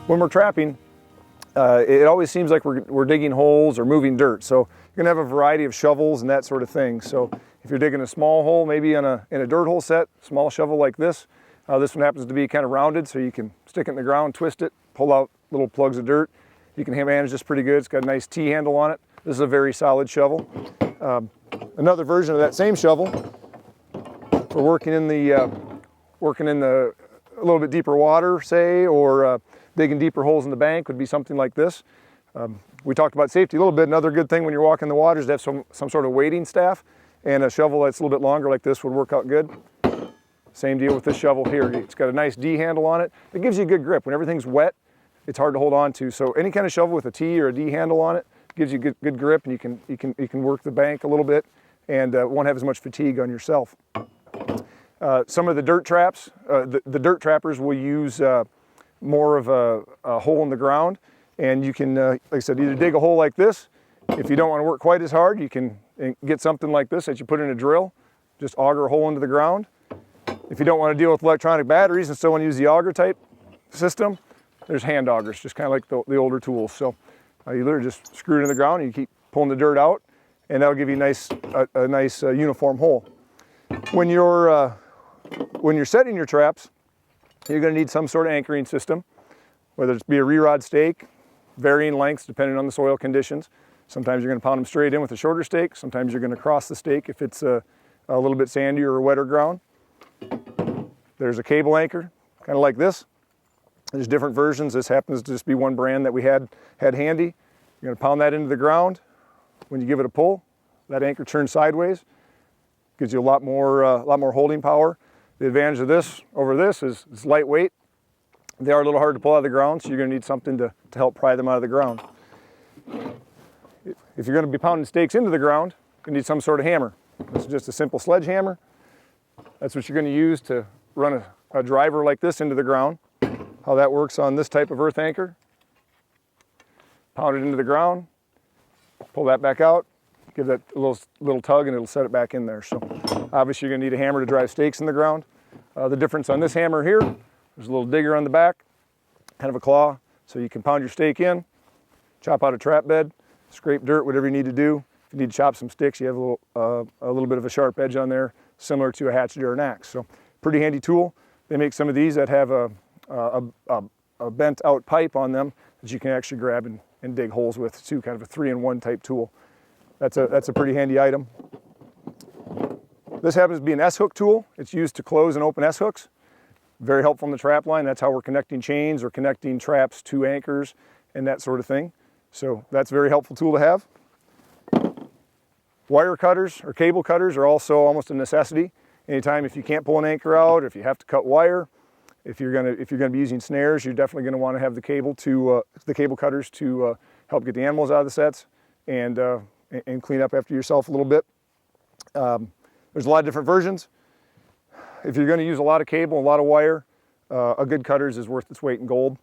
When we're trapping, it always seems like we're digging holes or moving dirt. So you're gonna have a variety of shovels and that sort of thing. So if you're digging a small hole, maybe in a dirt hole set, small shovel like this one happens to be kind of rounded, so you can stick it in the ground, twist it, pull out little plugs of dirt. You can manage this pretty good. It's got a nice T-handle on it. This is a very solid shovel. Another version of that same shovel for working in the a little bit deeper water, say, or digging deeper holes in the bank would be something like this. We talked about safety a little bit. Another good thing when you're walking the water is to have some sort of wading staff, and a shovel that's a little bit longer like this would work out good. Same deal with this shovel here. It's got a nice D handle on it. It gives you a good grip. When everything's wet, it's hard to hold on to. So any kind of shovel with a T or a D handle on it gives you good grip, and you can work the bank a little bit and won't have as much fatigue on yourself. Some of the dirt traps, the dirt trappers will use more of a hole in the ground, and you can, like I said, either dig a hole like this. If you don't want to work quite as hard, you can get something like this that you put in a drill, just auger a hole into the ground. If you don't want to deal with electronic batteries and still want to use the auger type system, there's hand augers, just kind of like the older tools. So you literally just screw it in the ground and you keep pulling the dirt out, and that'll give you a nice uniform hole. When you're setting your traps, you're going to need some sort of anchoring system, whether it be a re-rod stake, varying lengths depending on the soil conditions. Sometimes you're going to pound them straight in with a shorter stake. Sometimes you're going to cross the stake if it's a little bit sandier or wetter ground. There's a cable anchor, kind of like this. There's different versions. This happens to just be one brand that we had handy. You're going to pound that into the ground. When you give it a pull, that anchor turns sideways. Gives you a lot more holding power. The advantage of this over this is it's lightweight. They are a little hard to pull out of the ground, so you're going to need something to help pry them out of the ground. If you're going to be pounding stakes into the ground, you need some sort of hammer. This is just a simple sledgehammer. That's what you're going to use to run a driver like this into the ground. How that works on this type of earth anchor. Pound it into the ground, pull that back out, give that a little tug, and it'll set it back in there. So obviously you're going to need a hammer to drive stakes in the ground. The difference on this hammer here, there's a little digger on the back, kind of a claw, so you can pound your stake in, chop out a trap bed, scrape dirt, whatever you need to do. If you need to chop some sticks, you have a little bit of a sharp edge on there, similar to a hatchet or an axe. So pretty handy tool. They make some of these that have a bent out pipe on them that you can actually grab and dig holes with too, kind of a 3-in-1 type tool. That's a pretty handy item. This happens to be an S-hook tool. It's used to close and open S-hooks. Very helpful in the trap line. That's how we're connecting chains or connecting traps to anchors and that sort of thing. So that's a very helpful tool to have. Wire cutters or cable cutters are also almost a necessity. Anytime if you can't pull an anchor out, or if you have to cut wire, if you're gonna be using snares, you're definitely going to want to have the cable cutters to help get the animals out of the sets and clean up after yourself a little bit. There's a lot of different versions. If you're going to use a lot of cable, a lot of wire, a good cutters is worth its weight in gold.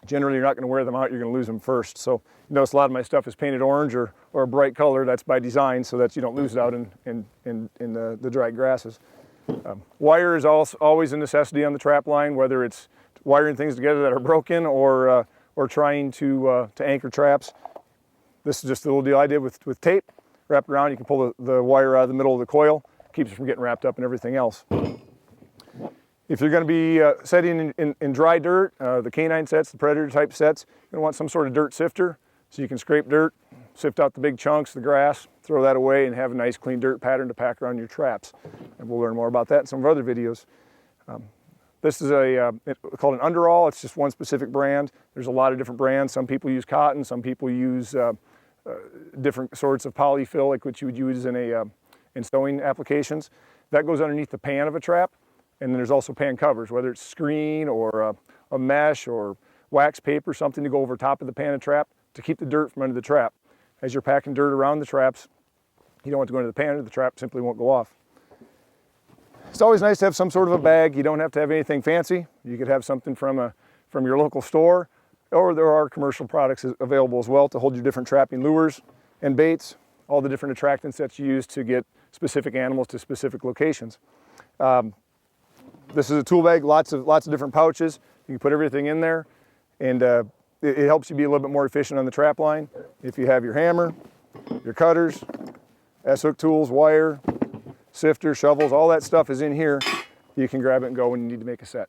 Generally, you're not going to wear them out, you're going to lose them first. So you notice a lot of my stuff is painted orange or a bright color. That's by design so that you don't lose it out in the dry grasses. Wire is also always a necessity on the trap line, whether it's wiring things together that are broken or trying to anchor traps. This is just a little deal I did with tape. Wrap it around, you can pull the wire out of the middle of the coil. Keeps it from getting wrapped up in everything else. If you're going to be setting in dry dirt, the canine sets, the predator type sets, you're going to want some sort of dirt sifter so you can scrape dirt, sift out the big chunks, the grass, throw that away, and have a nice clean dirt pattern to pack around your traps. And we'll learn more about that in some of our other videos. This is called an underall. It's just one specific brand. There's a lot of different brands. Some people use cotton. Some people use different sorts of polyfill, like what you would use in sewing applications. That goes underneath the pan of a trap. And then there's also pan covers, whether it's screen or a mesh or wax paper, something to go over top of the pan of trap to keep the dirt from under the trap. As you're packing dirt around the traps, you don't want to go into the pan or the trap simply won't go off. It's always nice to have some sort of a bag. You don't have to have anything fancy. You could have something from your local store, or there are commercial products available as well to hold your different trapping lures and baits, all the different attractants that you use to get specific animals to specific locations. This is a tool bag, lots of different pouches. You can put everything in there. and it helps you be a little bit more efficient on the trap line. If you have your hammer, your cutters, S-hook tools, wire, sifter, shovels, all that stuff is in here. You can grab it and go when you need to make a set.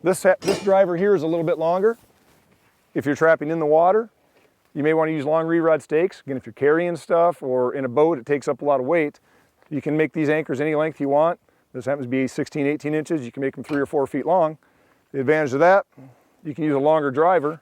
This driver here is a little bit longer. If you're trapping in the water, you may want to use long re-rod stakes. Again, if you're carrying stuff or in a boat, it takes up a lot of weight. You can make these anchors any length you want. This happens to be 16, 18 inches. You can make them 3 or 4 feet long. The advantage of that, you can use a longer driver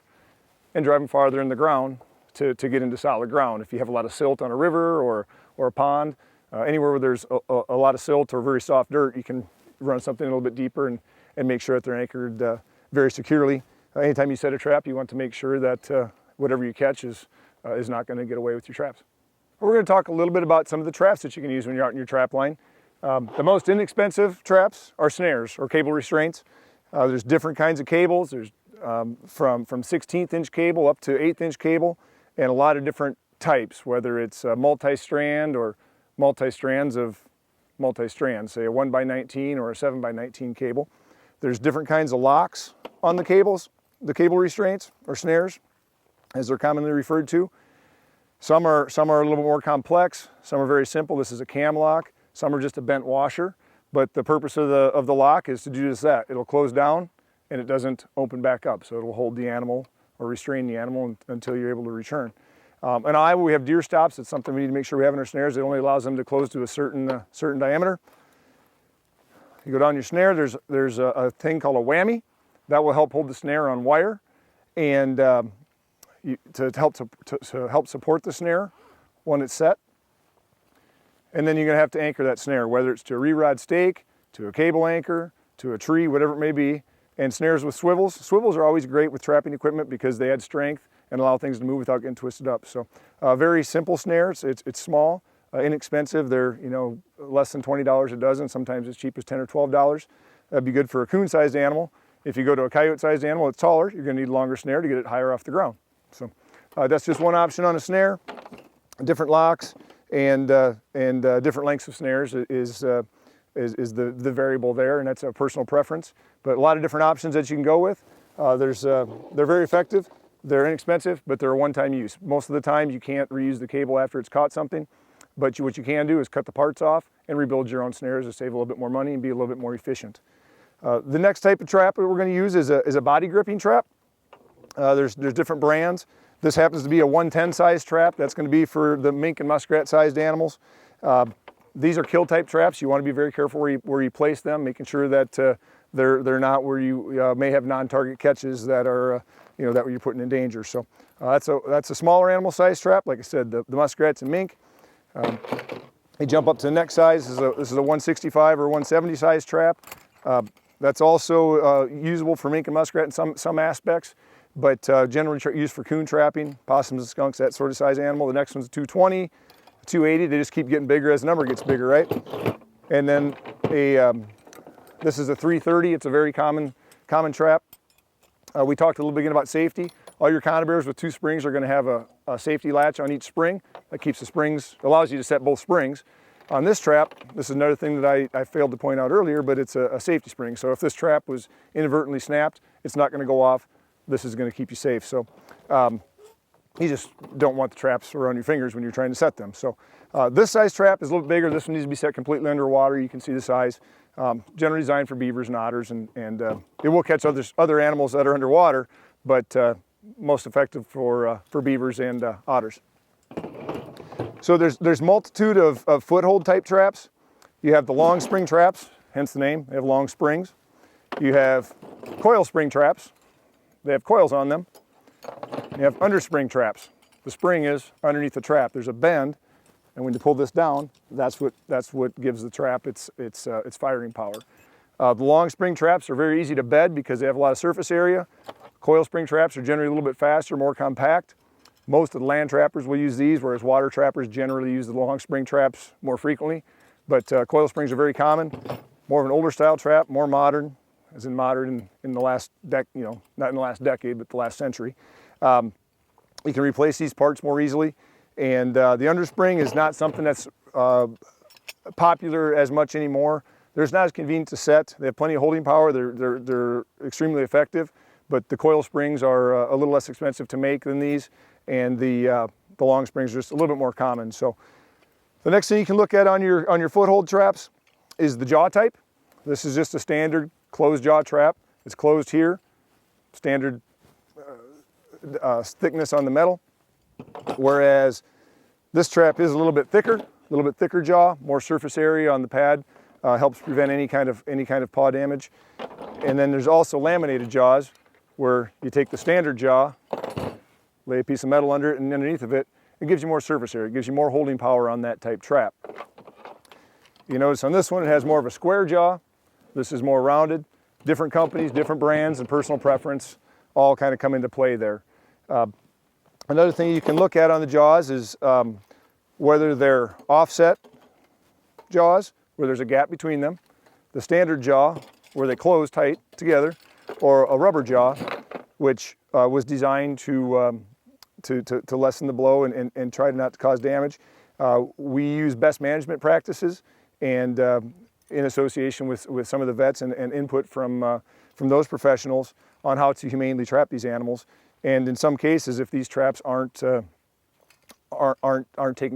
and drive them farther in the ground to get into solid ground. If you have a lot of silt on a river or a pond, anywhere where there's a lot of silt or very soft dirt, you can run something a little bit deeper and make sure that they're anchored very securely. Anytime you set a trap, you want to make sure that whatever you catch is not going to get away with your traps. We're going to talk a little bit about some of the traps that you can use when you're out in your trap line. The most inexpensive traps are snares or cable restraints. There's different kinds of cables. There's from 16th inch cable up to 8th inch cable, and a lot of different types, whether it's multi-strand or multi-strands of multi-strands, say a 1x19 or a 7x19 cable. There's different kinds of locks on the cables, the cable restraints or snares, as they're commonly referred to. Some are a little bit more complex. Some are very simple. This is a cam lock. Some are just a bent washer. But the purpose of the lock is to do just that. It'll close down and it doesn't open back up. So it'll hold the animal or restrain the animal until you're able to return. In Iowa, we have deer stops. It's something we need to make sure we have in our snares. It only allows them to close to a certain diameter. You go down your snare, there's a thing called a whammy. That will help hold the snare on wire and to help support the snare when it's set. And then you're going to have to anchor that snare, whether it's to a re-rod stake, to a cable anchor, to a tree, whatever it may be. And snares with swivels. Swivels are always great with trapping equipment because they add strength and allow things to move without getting twisted up. So very simple snares. It's small, inexpensive. They're less than $20 a dozen. Sometimes as cheap as $10 or $12. That'd be good for a coon-sized animal. If you go to a coyote-sized animal, it's taller. You're going to need a longer snare to get it higher off the ground. So that's just one option on a snare. Different locks and different lengths of snares is the variable there, and that's a personal preference. But a lot of different options that you can go with. They're very effective. They're inexpensive, but they're a one-time use. Most of the time, you can't reuse the cable after it's caught something, but what you can do is cut the parts off and rebuild your own snares to save a little bit more money and be a little bit more efficient. The next type of trap that we're going to use is a body gripping trap. There's different brands. This happens to be a 110 size trap. That's going to be for the mink and muskrat sized animals. These are kill type traps. You want to be very careful where you place them, making sure that they're not where you may have non-target catches that are that you're putting in danger. So that's a smaller animal size trap. Like I said, the muskrats and mink. They jump up to the next size. This is a 165 or 170 size trap. That's also usable for mink and muskrat in some aspects, but generally used for coon trapping, possums and skunks, that sort of size animal. The next one's a 220, 280. They just keep getting bigger as the number gets bigger, right? And then this is a 330. It's a very common trap. We talked a little bit about safety. All your conibears with 2 springs are going to have a safety latch on each spring. That keeps the springs, allows you to set both springs. On this trap, this is another thing that I failed to point out earlier, but it's a safety spring. So if this trap was inadvertently snapped, it's not going to go off. This is going to keep you safe. So you just don't want the traps around your fingers when you're trying to set them. So this size trap is a little bit bigger. This one needs to be set completely underwater. You can see the size. Generally designed for beavers and otters, and it will catch other animals that are underwater, but most effective for beavers and otters. So there's multitude of foothold type traps. You have the long spring traps, hence the name. They have long springs. You have coil spring traps. They have coils on them. You have underspring traps. The spring is underneath the trap. There's a bend, and when you pull this down, that's what gives the trap its firing power. The long spring traps are very easy to bed because they have a lot of surface area. Coil spring traps are generally a little bit faster, more compact. Most of the land trappers will use these, whereas water trappers generally use the long spring traps more frequently. But coil springs are very common. More of an older style trap, more modern, as in modern in the last not in the last decade, but the last century. You can replace these parts more easily. And the underspring is not something that's popular as much anymore. They're not as convenient to set. They have plenty of holding power. They're extremely effective, but the coil springs are a little less expensive to make than these, and the long springs are just a little bit more common. So the next thing you can look at on your foothold traps is the jaw type. This is just a standard closed jaw trap. It's closed here, standard thickness on the metal, whereas this trap is a little bit thicker jaw, more surface area on the pad, helps prevent any kind of paw damage. And then there's also laminated jaws, where you take the standard jaw, lay a piece of metal under it, and underneath of it, it gives you more surface area. It gives you more holding power on that type trap. You notice on this one, it has more of a square jaw. This is more rounded. Different companies, different brands, and personal preference all kind of come into play there. Another thing you can look at on the jaws is whether they're offset jaws, where there's a gap between them, the standard jaw, where they close tight together, or a rubber jaw, which was designed to lessen the blow and try not to cause damage. We use best management practices, and in association with some of the vets and input from those professionals on how to humanely trap these animals. And in some cases, if these traps aren't taken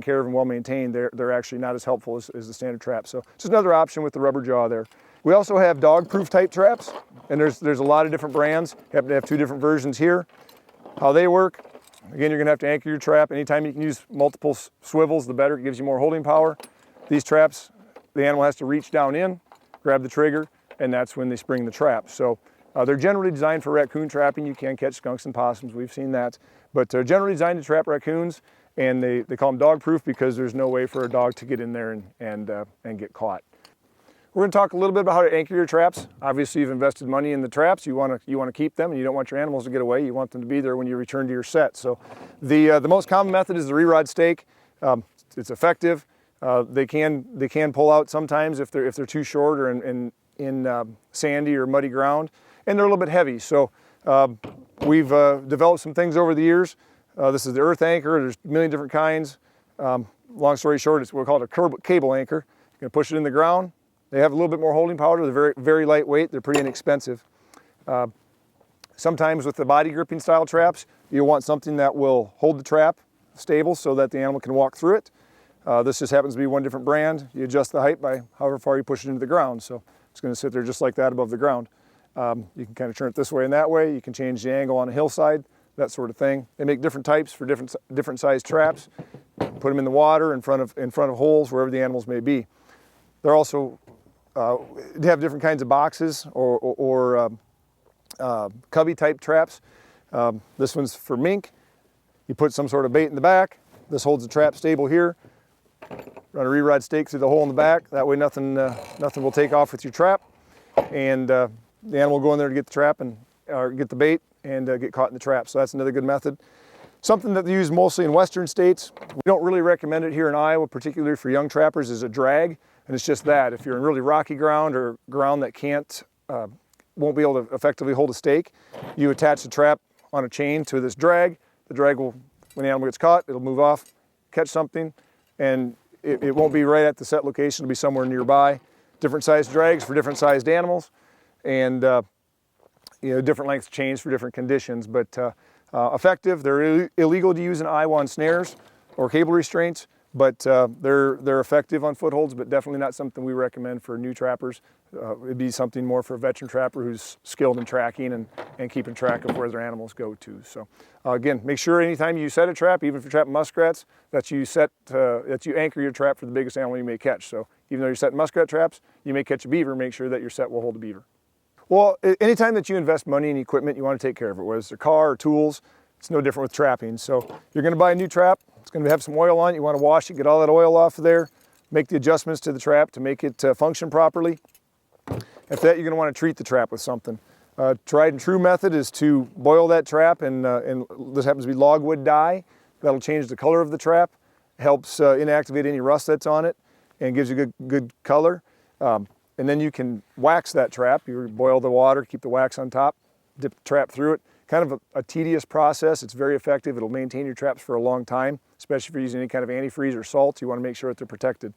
care of and well maintained, they're actually not as helpful as the standard trap. So just another option with the rubber jaw there. We also have dog-proof type traps, and there's a lot of different brands. Happen to have two different versions here. How they work, again, you're gonna have to anchor your trap. Anytime you can use multiple swivels, the better. It gives you more holding power. These traps, the animal has to reach down in, grab the trigger, and that's when they spring the trap. So they're generally designed for raccoon trapping. You can catch skunks and possums, we've seen that. But they're generally designed to trap raccoons, and they call them dog-proof because there's no way for a dog to get in there and get caught. We're going to talk a little bit about how to anchor your traps. Obviously, you've invested money in the traps. You want to keep them, and you don't want your animals to get away. You want them to be there when you return to your set. So the most common method is the re-rod stake. It's effective. They can pull out sometimes if they're too short or in sandy or muddy ground, and they're a little bit heavy. So we've developed some things over the years. This is the earth anchor. There's a million different kinds. Long story short, it's what we call a cable anchor. You're going to push it in the ground. They have a little bit more holding power. They're very, very lightweight. They're pretty inexpensive. Sometimes with the body gripping style traps, you want something that will hold the trap stable so that the animal can walk through it. This just happens to be one different brand. You adjust the height by however far you push it into the ground. So it's going to sit there just like that above the ground. You can kind of turn it this way and that way. You can change the angle on a hillside, that sort of thing. They make different types for different size traps. Put them in the water in front of holes wherever the animals may be. They're also they have different kinds of boxes or cubby type traps. This one's for mink. You put some sort of bait in the back. This holds the trap stable here. Run a re-rod stake through the hole in the back. That way nothing will take off with your trap. And the animal will go in there to get the trap or get the bait and get caught in the trap. So that's another good method. Something that they use mostly in western states. We don't really recommend it here in Iowa, particularly for young trappers, is a drag. And it's just that. If you're in really rocky ground or ground that won't be able to effectively hold a stake, you attach the trap on a chain to this drag. The drag will, when the animal gets caught, it'll move off, catch something, and it won't be right at the set location. It'll be somewhere nearby. Different sized drags for different sized animals, and different lengths of chains for different conditions. But effective. They're illegal to use in Iowa on snares or cable restraints, but they're effective on footholds, but definitely not something we recommend for new trappers. It'd be something more for a veteran trapper who's skilled in tracking and keeping track of where their animals go to. So again, make sure anytime you set a trap, even if you're trapping muskrats, that you anchor your trap for the biggest animal you may catch. So even though you're setting muskrat traps, you may catch a beaver, make sure that your set will hold a beaver. Well, anytime that you invest money in equipment, you want to take care of it, whether it's a car or tools. It's no different with trapping. So you're going to buy a new trap. It's going to have some oil on it. You want to wash it, get all that oil off of there, make the adjustments to the trap to make it function properly. After that, you're going to want to treat the trap with something. Tried and true method is to boil that trap, and this happens to be logwood dye. That'll change the color of the trap, helps inactivate any rust that's on it, and gives you good color. And then you can wax that trap. You boil the water, keep the wax on top, dip the trap through it. Kind of a tedious process. It's very effective. It'll maintain your traps for a long time, especially if you're using any kind of antifreeze or salt. You want to make sure that they're protected.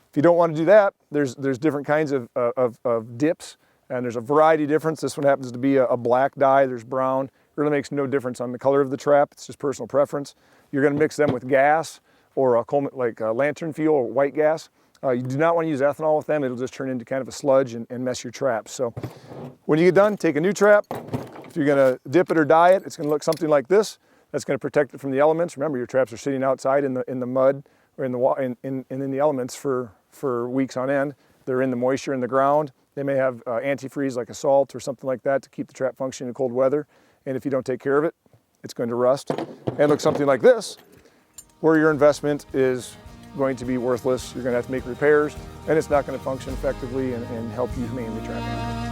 If you don't want to do that, there's different kinds of dips And there's a variety difference. This one happens to be a black dye, there's brown. It really makes no difference on the color of the trap, it's just personal preference. You're gonna mix them with gas or a lantern fuel or white gas. You do not want to use ethanol with them, it'll just turn into kind of a sludge and mess your traps. So when you get done, take a new trap. If you're gonna dip it or dye it, it's gonna look something like this. That's gonna protect it from the elements. Remember, your traps are sitting outside in the mud or in the elements for weeks on end. They're in the moisture in the ground. They may have antifreeze like a salt or something like that to keep the trap functioning in cold weather. And if you don't take care of it, it's going to rust and look something like this, where your investment is going to be worthless. You're going to have to make repairs, and it's not going to function effectively and help you mainly trap animals.